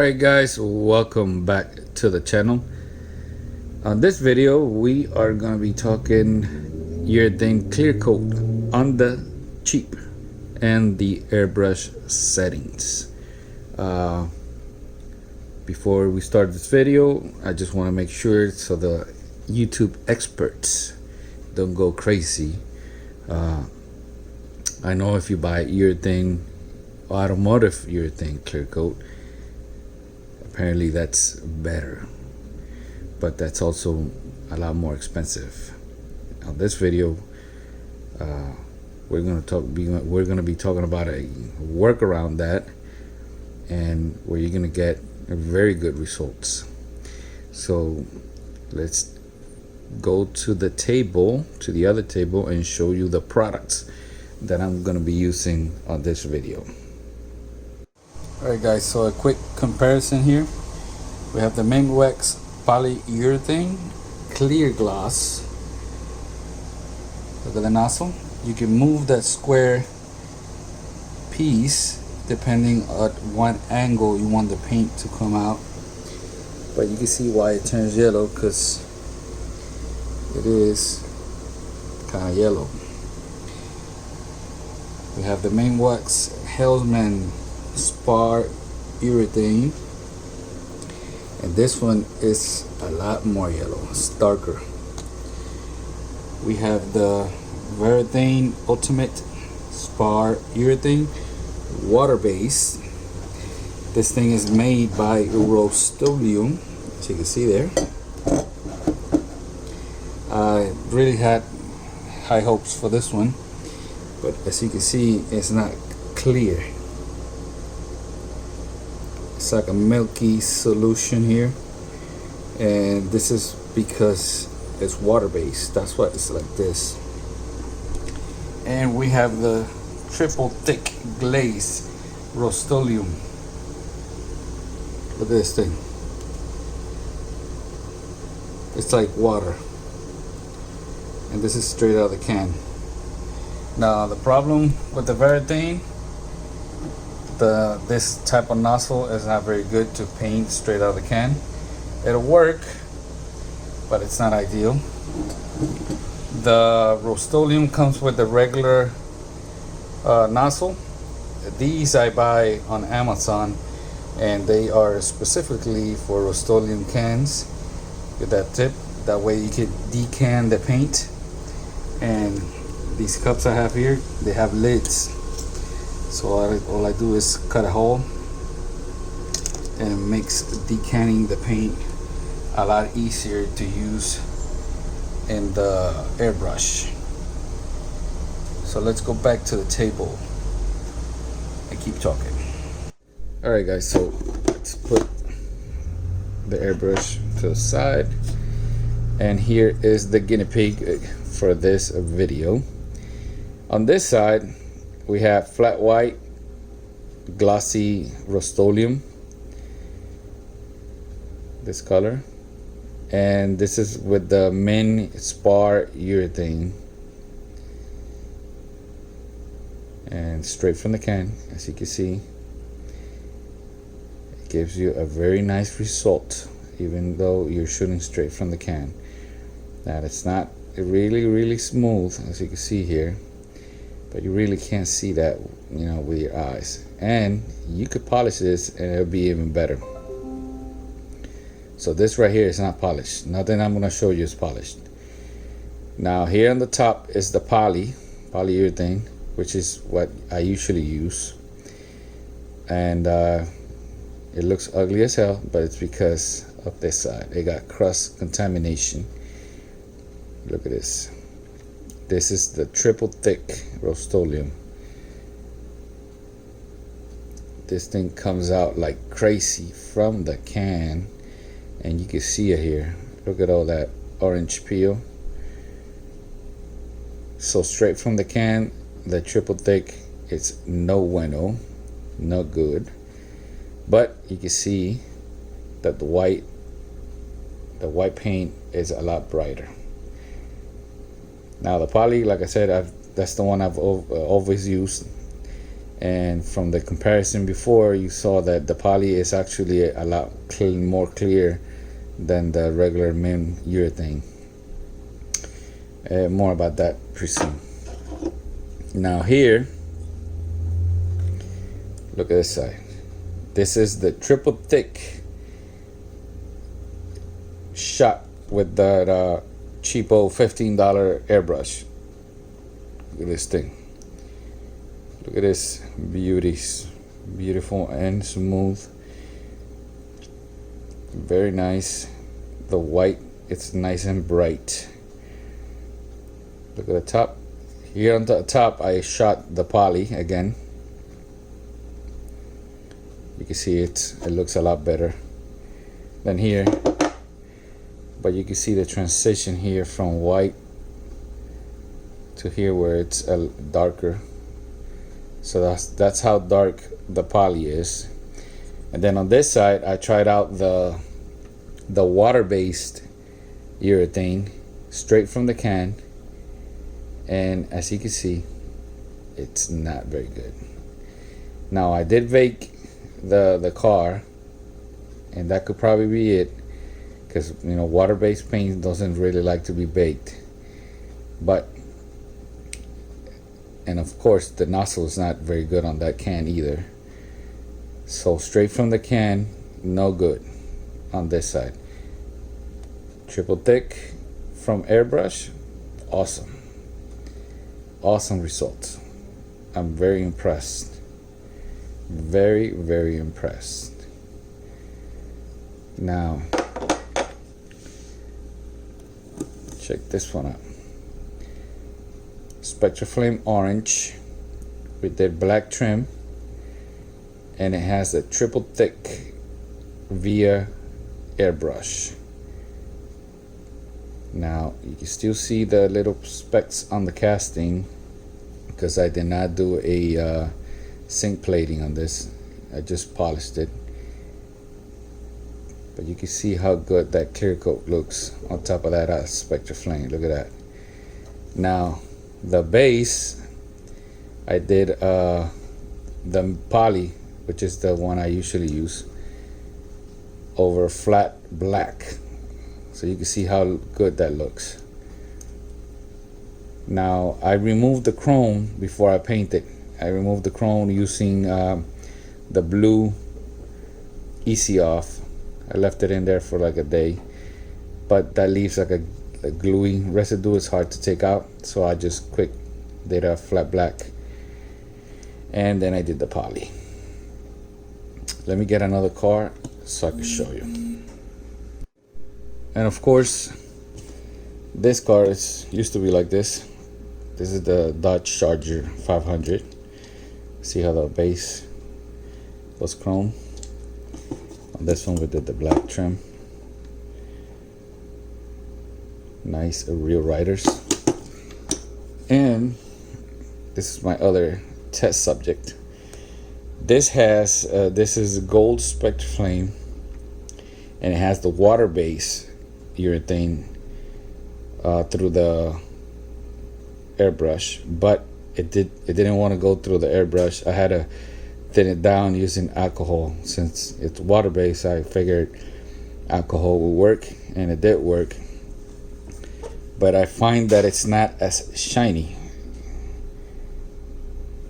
Alright guys, welcome back to the channel. On this video we are going to be talking urethane clear coat on the cheap and the airbrush settings. Before we start this video, I just want to make sure so the YouTube experts don't go crazy. I know if you buy urethane, automotive urethane clear coat, apparently that's better, but that's also a lot more expensive. On this video, we're going to be talking about a workaround that, and where you're going to get very good results. So let's go to the other table and show you the products that I'm going to be using on this video. Alright guys, so a quick comparison here. We have the Minwax polyurethane clear gloss. Look at the nozzle. You can move that square piece depending on what angle you want the paint to come out. But you can see why it turns yellow, because it is kind of yellow. We have the Minwax Hellman Spar urethane, and this one is a lot more yellow, it's darker. We have the Urethane Ultimate Spar urethane, water-based. This thing is made by Rust-Oleum, as you can see there. I really had high hopes for this one, but as you can see, it's not clear. It's like a milky solution here, and this is because it's water-based. That's why it's like this. And we have the triple thick glaze Rust-Oleum. Look at this thing. It's like water, and this is straight out of the can. Now the problem with the Urethane, this type of nozzle is not very good to paint straight out of the can. It'll work, but it's not ideal. The Rust-Oleum comes with the regular nozzle. These I buy on Amazon, and they are specifically for Rust-Oleum cans. Get that tip, that way you can decan the paint. And these cups I have here, they have lids. So all I do is cut a hole, and it makes decanning the paint a lot easier to use in the airbrush. So let's go back to the table and keep talking. Alright guys, so let's put the airbrush to the side, and here is the guinea pig for this video. On this side we have flat white glossy Rust-Oleum, this color, and this is with the Min Spar urethane, and straight from the can. As you can see, it gives you a very nice result even though you're shooting straight from the can. Now it's not really smooth, as you can see here, but you really can't see that, you know, with your eyes. And you could polish this and it'll be even better. So this right here is not polished. Nothing I'm going to show you is polished. Now here on the top is the polyurethane, which is what I usually use. And it looks ugly as hell, but it's because of this side. It got crust contamination. Look at this. This is the triple thick Rust-Oleum. This thing comes out like crazy from the can, and you can see it here. Look at all that orange peel. So straight from the can, the triple thick, it's no bueno, no good. But you can see that the white paint is a lot brighter. Now the poly, like I said, that's the one I've always used. And from the comparison before, you saw that the poly is actually a lot more clear than the regular mint urethane. More about that pretty soon. Now here, look at this side. This is the triple thick shot with that cheapo $15 airbrush. Look at this thing. Look at this beauties. Beautiful and smooth. Very nice. The white, it's nice and bright. Look at the top. Here on the top, I shot the poly again. You can see it looks a lot better than here. But you can see the transition here from white to here where it's darker. So that's how dark the poly is. And then on this side, I tried out the water-based urethane straight from the can, and as you can see, it's not very good. Now I did bake the car, and that could probably be it, because you know water-based paint doesn't really like to be baked. But and of course the nozzle is not very good on that can either. So straight from the can, no good on this side. Triple thick from Airbrush, awesome. Awesome results. I'm very impressed. Very, very impressed. Now, check this one out. Spectraflame orange with their black trim, and it has a triple thick via airbrush. Now you can still see the little specks on the casting because I did not do a zinc plating on this. I just polished it, but you can see how good that clear coat looks on top of that Spectraflame. Look at that. Now the base, I did the poly, which is the one I usually use, over flat black, so you can see how good that looks. Now I removed the chrome before I painted. I removed the chrome using the blue Easy Off. I left it in there for like a day, but that leaves like a gluey residue. It's hard to take out, so I just quick did a flat black, and then I did the poly. Let me get another car so I can show you. And of course, this car used to be like this. This is the Dodge Charger 500. See how the base was chrome. On this one we did the black trim. Nice real riders. And this is my other test subject. This has this is gold Spectraflame, and it has the water base urethane through the airbrush, but it didn't want to go through the airbrush. I had to thin it down using alcohol. Since it's water based, I figured alcohol would work, and it did work. But I find that it's not as shiny.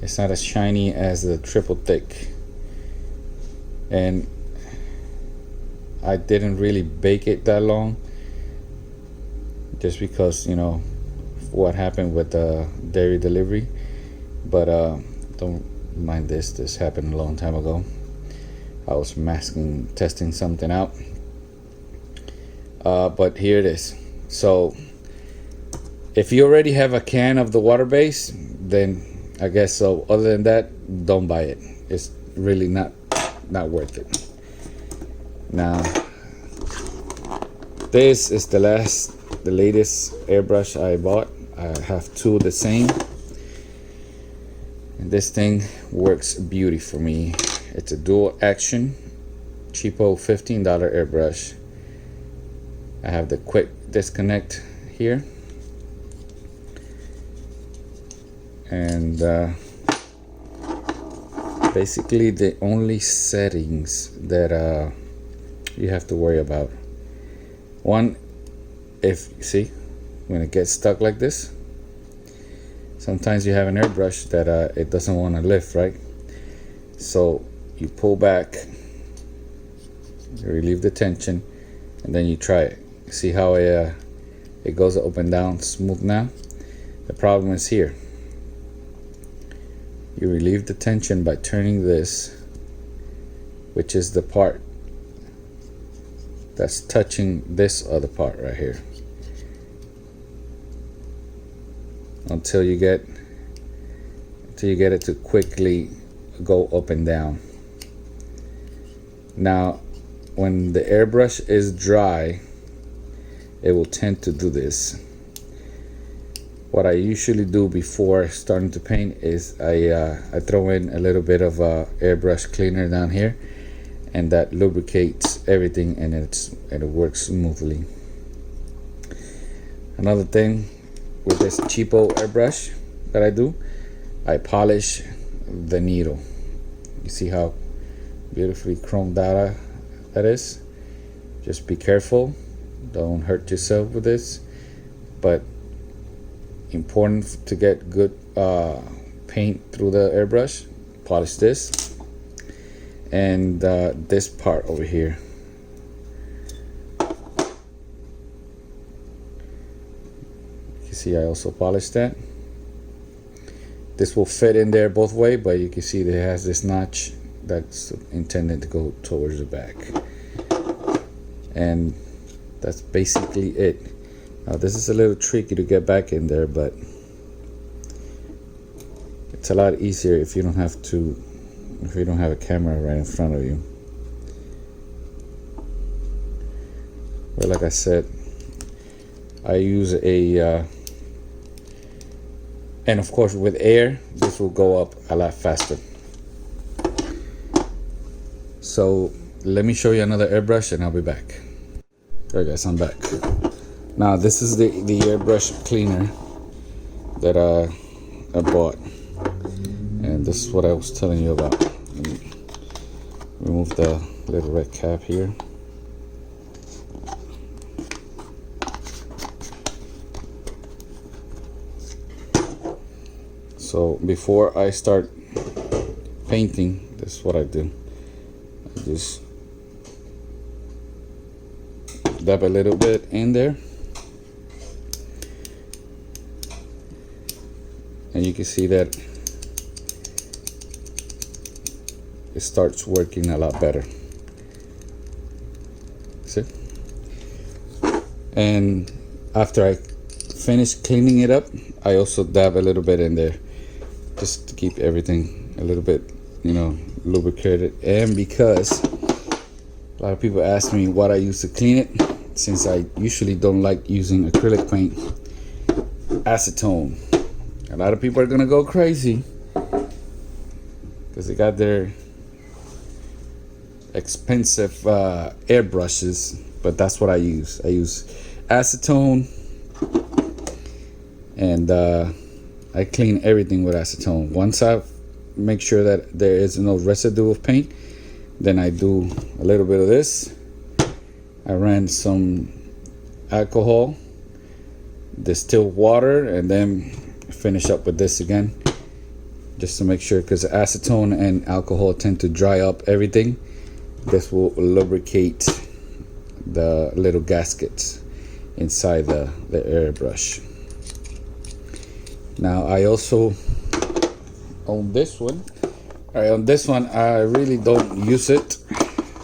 It's not as shiny as the triple thick, and I didn't really bake it that long, just because, you know, what happened with the dairy delivery. But don't mind this. This happened a long time ago. I was testing something out. But here it is. So if you already have a can of the water base, then I guess so. Other than that, don't buy it. It's really not worth it. Now, this is the latest airbrush I bought. I have two the same, and this thing works beauty for me. It's a dual action, cheapo $15 airbrush. I have the quick disconnect here, and basically the only settings that you have to worry about. One, if you see when it gets stuck like this, sometimes you have an airbrush that it doesn't want to lift, right? So you pull back, you relieve the tension, and then you try it. See how it goes up and down smooth now? The problem is here. You relieve the tension by turning this, which is the part that's touching this other part right here, until you get it to quickly go up and down. Now when the airbrush is dry, it will tend to do this. What I usually do before starting to paint is I throw in a little bit of airbrush cleaner down here, and that lubricates everything, and it works smoothly. Another thing with this cheapo airbrush that I do, I polish the needle. You see how beautifully chromed out that is? Just be careful, don't hurt yourself with this, but important to get good paint through the airbrush. Polish this and this part over here. You see I also polished that. This will fit in there both way, but you can see that it has this notch that's intended to go towards the back, and that's basically it. Now this is a little tricky to get back in there, but it's a lot easier if you don't have a camera right in front of you. But like I said, I use and of course with air this will go up a lot faster. So let me show you another airbrush and I'll be back. Alright guys, I'm back. Now this is the airbrush cleaner that I bought, and this is what I was telling you about. Let me remove the little red cap here. So before I start painting, this is what I do. I just dab a little bit in there, and you can see that it starts working a lot better. See? And after I finish cleaning it up, I also dab a little bit in there, just to keep everything a little bit, lubricated. And because a lot of people ask me what I use to clean it, since I usually don't like using acrylic paint, acetone. A lot of people are gonna go crazy because they got their expensive airbrushes, but that's what I use. I use acetone, and I clean everything with acetone. Once I make sure that there is no residue of paint, then I do a little bit of this. I ran some alcohol, distilled water, and then finish up with this again, just to make sure, because acetone and alcohol tend to dry up everything. This will lubricate the little gaskets inside the airbrush. Now I also own this one. Alright, on this one I really don't use it.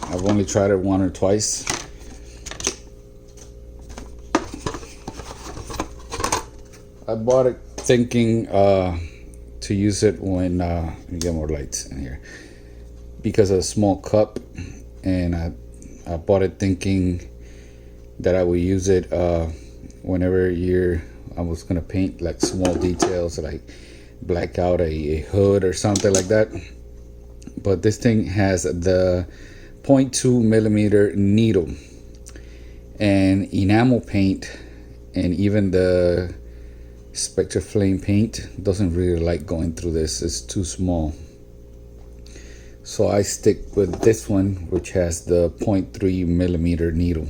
I've only tried it one or twice. I bought it thinking to use it when let me get more lights in here, because of a small cup, and I bought it thinking that I would use it whenever I was gonna paint like small details, like black out a hood or something like that. But this thing has the 0.2 millimeter needle, and enamel paint and even the Spectra Flame paint doesn't really like going through this. It's too small. So I stick with this one, which has the 0.3 millimeter needle.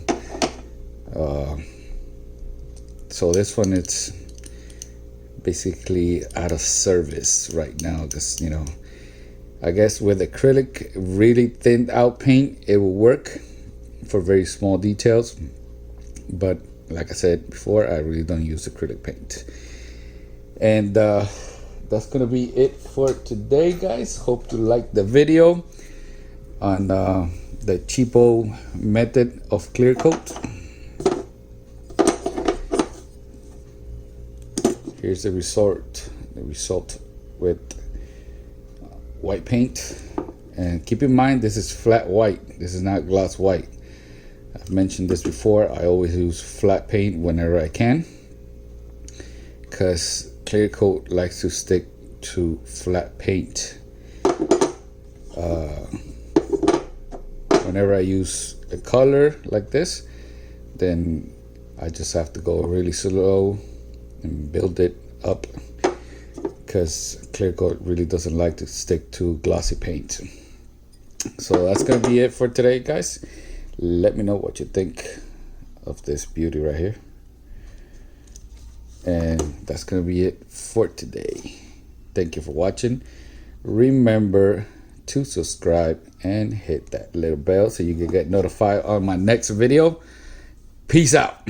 So this one, it's basically out of service right now, because you know, I guess with acrylic really thinned out paint, it will work for very small details, but like I said before, I really don't use acrylic paint. And that's gonna be it for today, guys. Hope you liked the video on the cheapo method of clear coat. Here's the result with white paint. And keep in mind, this is flat white. This is not gloss white. I've mentioned this before. I always use flat paint whenever I can, because clear coat likes to stick to flat paint. Whenever I use a color like this, then I just have to go really slow and build it up, because clear coat really doesn't like to stick to glossy paint. So that's gonna be it for today, guys. Let me know what you think of this beauty right here. And that's gonna be it for today. Thank you for watching. Remember to subscribe and hit that little bell so you can get notified on my next video. Peace out.